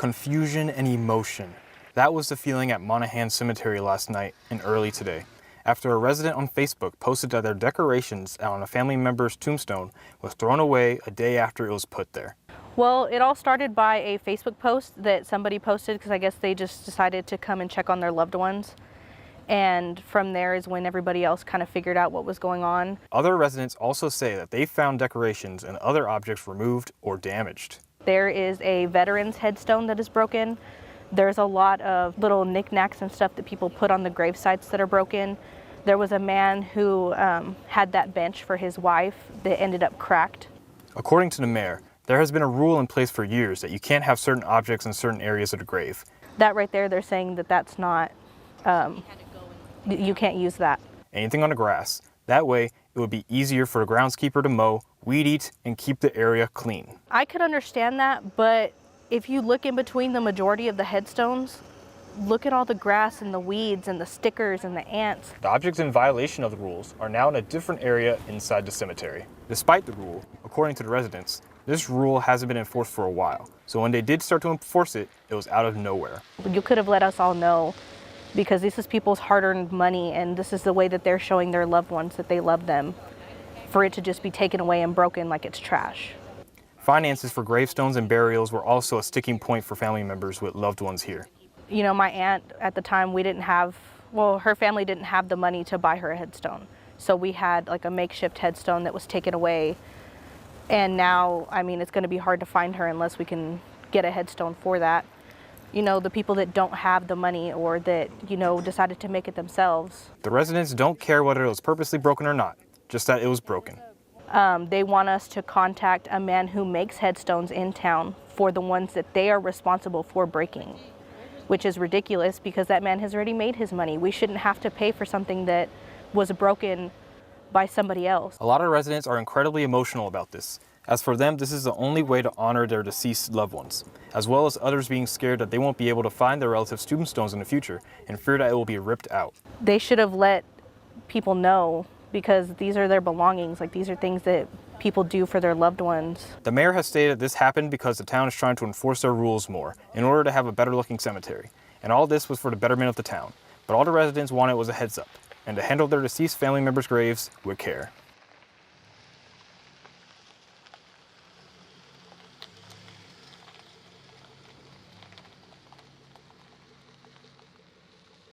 confusion, and emotion. That was the feeling at Monahans Cemetery last night and early today, after a resident on Facebook posted that their decorations on a family member's tombstone was thrown away a day after it was put there. Well, it all started by a Facebook post that somebody posted because I guess they just decided to come and check on their loved ones. And from there is when everybody else kind of figured out what was going on. Other residents also say that they found decorations and other objects removed or damaged. There is a veteran's headstone that is broken. There's a lot of little knickknacks and stuff that people put on the grave sites that are broken. There was a man who had that bench for his wife that ended up cracked. According to the mayor, there has been a rule in place for years that you can't have certain objects in certain areas of the grave. That right there, they're saying that that's not, you can't use that. Anything on the grass. That way, it would be easier for the groundskeeper to mow, weed eat, and keep the area clean. I could understand that, but if you look in between the majority of the headstones, look at all the grass and the weeds and the stickers and the ants. The objects in violation of the rules are now in a different area inside the cemetery. Despite the rule, according to the residents, this rule hasn't been enforced for a while. So when they did start to enforce it, it was out of nowhere. You could have let us all know, because this is people's hard-earned money and this is the way that they're showing their loved ones that they love them, for it to just be taken away and broken like it's trash. Finances for gravestones and burials were also a sticking point for family members with loved ones here. You know, my aunt at the time, her family didn't have the money to buy her a headstone. So we had like a makeshift headstone that was taken away. And now, I mean, it's going to be hard to find her unless we can get a headstone for that. You know, the people that don't have the money or that, you know, decided to make it themselves. The residents don't care whether it was purposely broken or not, just that it was broken. They want us to contact a man who makes headstones in town for the ones that they are responsible for breaking, which is ridiculous because that man has already made his money. We shouldn't have to pay for something that was broken by somebody else. A lot of residents are incredibly emotional about this. As for them, this is the only way to honor their deceased loved ones, as well as others being scared that they won't be able to find their relatives' tombstones in the future and fear that it will be ripped out. They should have let people know, because these are their belongings. Like, these are things that people do for their loved ones. The mayor has stated this happened because the town is trying to enforce their rules more in order to have a better looking cemetery. And all this was for the betterment of the town. But all the residents wanted was a heads up and to handle their deceased family members' graves with care.